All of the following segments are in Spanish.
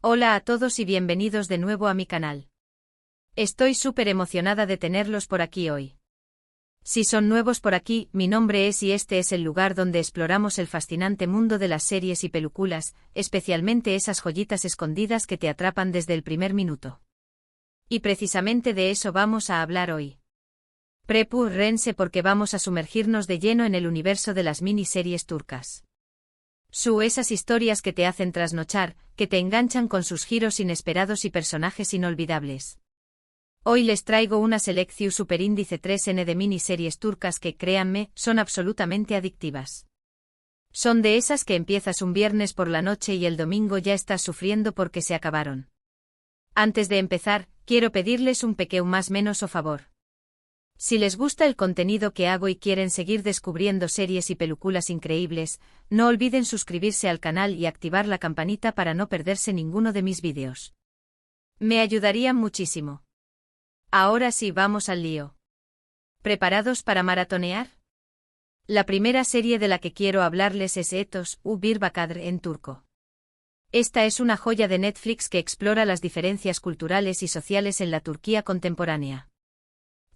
Hola a todos y bienvenidos de nuevo a mi canal. Estoy súper emocionada de tenerlos por aquí hoy. Si son nuevos por aquí, mi nombre es y este es el lugar donde exploramos el fascinante mundo de las series y películas, especialmente esas joyitas escondidas que te atrapan desde el primer minuto. Y precisamente de eso vamos a hablar hoy. Prepárense porque vamos a sumergirnos de lleno en el universo de las miniseries turcas. Esas historias que te hacen trasnochar, que te enganchan con sus giros inesperados y personajes inolvidables. Hoy les traigo una selección superíndice 3N de miniseries turcas que, créanme, son absolutamente adictivas. Son de esas que empiezas un viernes por la noche y el domingo ya estás sufriendo porque se acabaron. Antes de empezar, quiero pedirles un pequeño más menos o favor. Si les gusta el contenido que hago y quieren seguir descubriendo series y películas increíbles, no olviden suscribirse al canal y activar la campanita para no perderse ninguno de mis vídeos. Me ayudarían muchísimo. Ahora sí, vamos al lío. ¿Preparados para maratonear? La primera serie de la que quiero hablarles es Etos Bir Bakadr en turco. Esta es una joya de Netflix que explora las diferencias culturales y sociales en la Turquía contemporánea.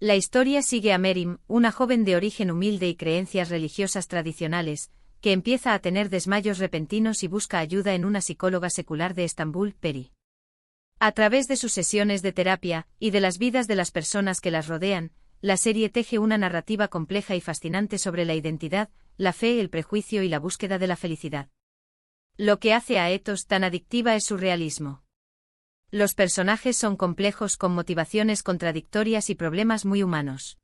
La historia sigue a Merim, una joven de origen humilde y creencias religiosas tradicionales, que empieza a tener desmayos repentinos y busca ayuda en una psicóloga secular de Estambul, Peri. A través de sus sesiones de terapia, y de las vidas de las personas que las rodean, la serie teje una narrativa compleja y fascinante sobre la identidad, la fe, el prejuicio y la búsqueda de la felicidad. Lo que hace a Etos tan adictiva es su realismo. Los personajes son complejos con motivaciones contradictorias y problemas muy humanos.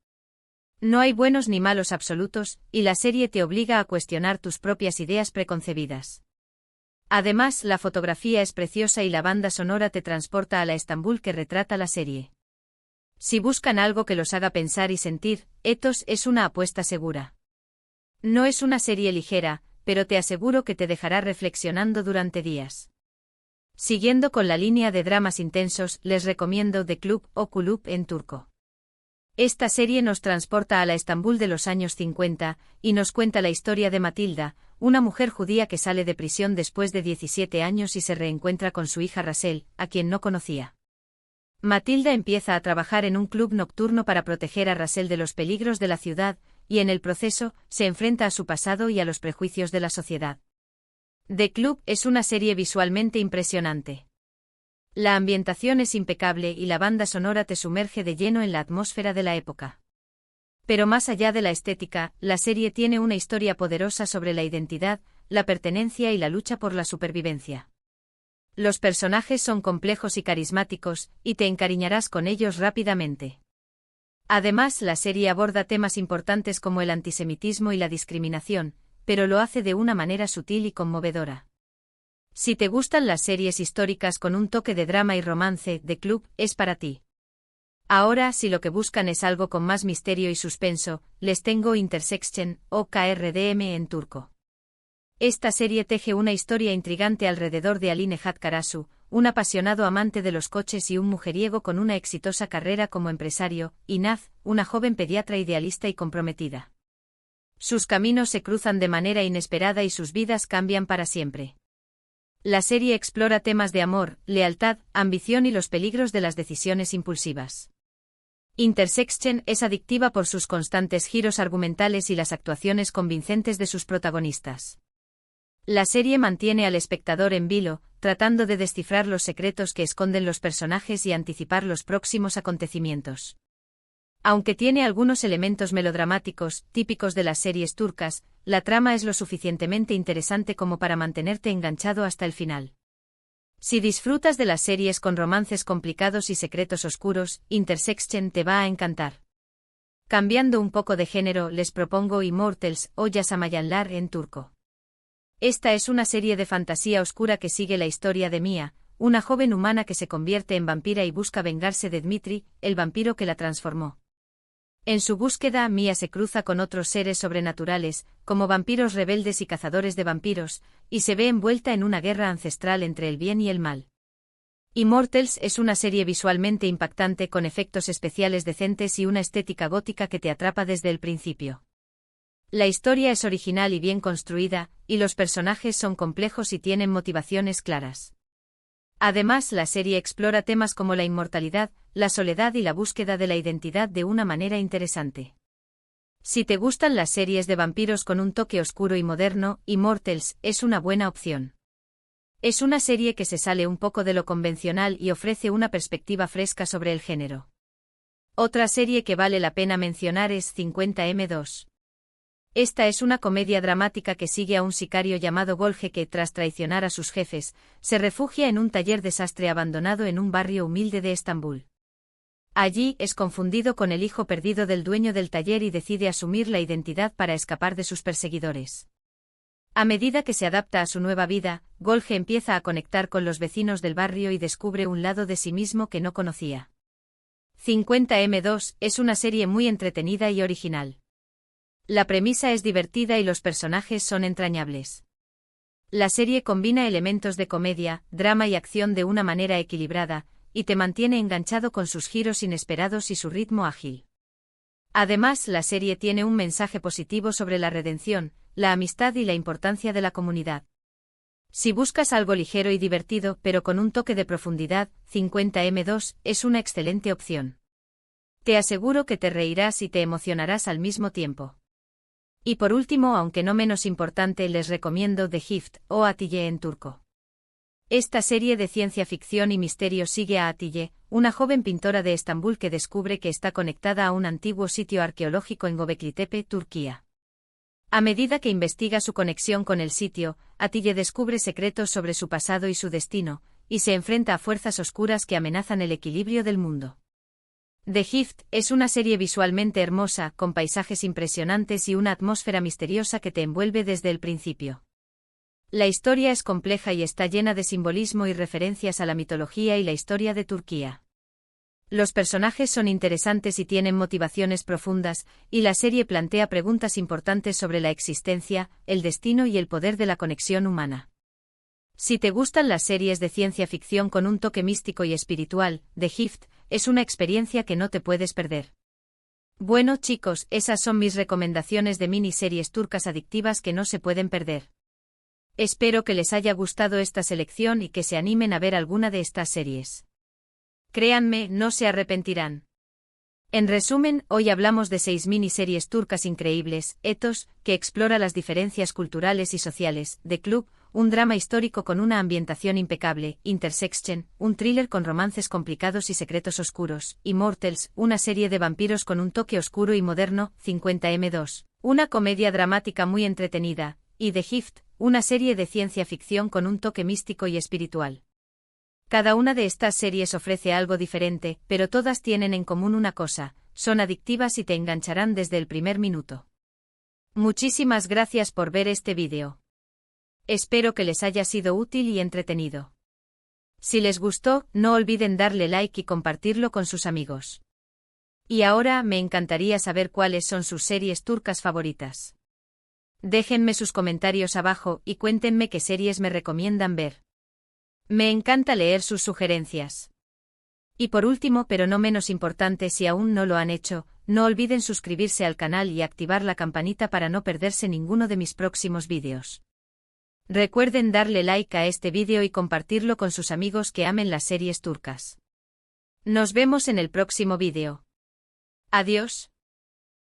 No hay buenos ni malos absolutos, y la serie te obliga a cuestionar tus propias ideas preconcebidas. Además, la fotografía es preciosa y la banda sonora te transporta a la Estambul que retrata la serie. Si buscan algo que los haga pensar y sentir, Etos es una apuesta segura. No es una serie ligera, pero te aseguro que te dejará reflexionando durante días. Siguiendo con la línea de dramas intensos, les recomiendo The Club o Kulüp en turco. Esta serie nos transporta a la Estambul de los años 50, y nos cuenta la historia de Matilda, una mujer judía que sale de prisión después de 17 años y se reencuentra con su hija Rasel, a quien no conocía. Matilda empieza a trabajar en un club nocturno para proteger a Rasel de los peligros de la ciudad, y en el proceso, se enfrenta a su pasado y a los prejuicios de la sociedad. The Club es una serie visualmente impresionante. La ambientación es impecable y la banda sonora te sumerge de lleno en la atmósfera de la época. Pero más allá de la estética, la serie tiene una historia poderosa sobre la identidad, la pertenencia y la lucha por la supervivencia. Los personajes son complejos y carismáticos, y te encariñarás con ellos rápidamente. Además, la serie aborda temas importantes como el antisemitismo y la discriminación, pero lo hace de una manera sutil y conmovedora. Si te gustan las series históricas con un toque de drama y romance, The Club es para ti. Ahora, si lo que buscan es algo con más misterio y suspenso, les tengo Intersection, o KRDM en turco. Esta serie teje una historia intrigante alrededor de Ali Nejat Karasu, un apasionado amante de los coches y un mujeriego con una exitosa carrera como empresario, y Naz, una joven pediatra idealista y comprometida. Sus caminos se cruzan de manera inesperada y sus vidas cambian para siempre. La serie explora temas de amor, lealtad, ambición y los peligros de las decisiones impulsivas. Intersection es adictiva por sus constantes giros argumentales y las actuaciones convincentes de sus protagonistas. La serie mantiene al espectador en vilo, tratando de descifrar los secretos que esconden los personajes y anticipar los próximos acontecimientos. Aunque tiene algunos elementos melodramáticos, típicos de las series turcas, la trama es lo suficientemente interesante como para mantenerte enganchado hasta el final. Si disfrutas de las series con romances complicados y secretos oscuros, Intersection te va a encantar. Cambiando un poco de género, les propongo Immortals o Yaşamayanlar en turco. Esta es una serie de fantasía oscura que sigue la historia de Mia, una joven humana que se convierte en vampira y busca vengarse de Dmitri, el vampiro que la transformó. En su búsqueda, Mia se cruza con otros seres sobrenaturales, como vampiros rebeldes y cazadores de vampiros, y se ve envuelta en una guerra ancestral entre el bien y el mal. Immortals es una serie visualmente impactante con efectos especiales decentes y una estética gótica que te atrapa desde el principio. La historia es original y bien construida, y los personajes son complejos y tienen motivaciones claras. Además, la serie explora temas como la inmortalidad, la soledad y la búsqueda de la identidad de una manera interesante. Si te gustan las series de vampiros con un toque oscuro y moderno, Immortals es una buena opción. Es una serie que se sale un poco de lo convencional y ofrece una perspectiva fresca sobre el género. Otra serie que vale la pena mencionar es 50M2. Esta es una comedia dramática que sigue a un sicario llamado Golge que, tras traicionar a sus jefes, se refugia en un taller desastre abandonado en un barrio humilde de Estambul. Allí es confundido con el hijo perdido del dueño del taller y decide asumir la identidad para escapar de sus perseguidores. A medida que se adapta a su nueva vida, Golge empieza a conectar con los vecinos del barrio y descubre un lado de sí mismo que no conocía. 50M2 es una serie muy entretenida y original. La premisa es divertida y los personajes son entrañables. La serie combina elementos de comedia, drama y acción de una manera equilibrada, y te mantiene enganchado con sus giros inesperados y su ritmo ágil. Además, la serie tiene un mensaje positivo sobre la redención, la amistad y la importancia de la comunidad. Si buscas algo ligero y divertido pero con un toque de profundidad, 50M2 es una excelente opción. Te aseguro que te reirás y te emocionarás al mismo tiempo. Y por último, aunque no menos importante, les recomiendo The Gift, o Atiye en turco. Esta serie de ciencia ficción y misterio sigue a Atiye, una joven pintora de Estambul que descubre que está conectada a un antiguo sitio arqueológico en Göbekli Tepe, Turquía. A medida que investiga su conexión con el sitio, Atiye descubre secretos sobre su pasado y su destino, y se enfrenta a fuerzas oscuras que amenazan el equilibrio del mundo. The Gift es una serie visualmente hermosa, con paisajes impresionantes y una atmósfera misteriosa que te envuelve desde el principio. La historia es compleja y está llena de simbolismo y referencias a la mitología y la historia de Turquía. Los personajes son interesantes y tienen motivaciones profundas, y la serie plantea preguntas importantes sobre la existencia, el destino y el poder de la conexión humana. Si te gustan las series de ciencia ficción con un toque místico y espiritual, The Gift es una experiencia que no te puedes perder. Bueno chicos, esas son mis recomendaciones de miniseries turcas adictivas que no se pueden perder. Espero que les haya gustado esta selección y que se animen a ver alguna de estas series. Créanme, no se arrepentirán. En resumen, hoy hablamos de 6 miniseries turcas increíbles: Ethos, que explora las diferencias culturales y sociales; The Club, un drama histórico con una ambientación impecable; Intersection, un thriller con romances complicados y secretos oscuros; Immortals, una serie de vampiros con un toque oscuro y moderno; 50M2, una comedia dramática muy entretenida; y The Gift, una serie de ciencia ficción con un toque místico y espiritual. Cada una de estas series ofrece algo diferente, pero todas tienen en común una cosa: son adictivas y te engancharán desde el primer minuto. Muchísimas gracias por ver este vídeo. Espero que les haya sido útil y entretenido. Si les gustó, no olviden darle like y compartirlo con sus amigos. Y ahora me encantaría saber cuáles son sus series turcas favoritas. Déjenme sus comentarios abajo y cuéntenme qué series me recomiendan ver. Me encanta leer sus sugerencias. Y por último, pero no menos importante, si aún no lo han hecho, no olviden suscribirse al canal y activar la campanita para no perderse ninguno de mis próximos vídeos. Recuerden darle like a este vídeo y compartirlo con sus amigos que amen las series turcas. Nos vemos en el próximo vídeo. Adiós.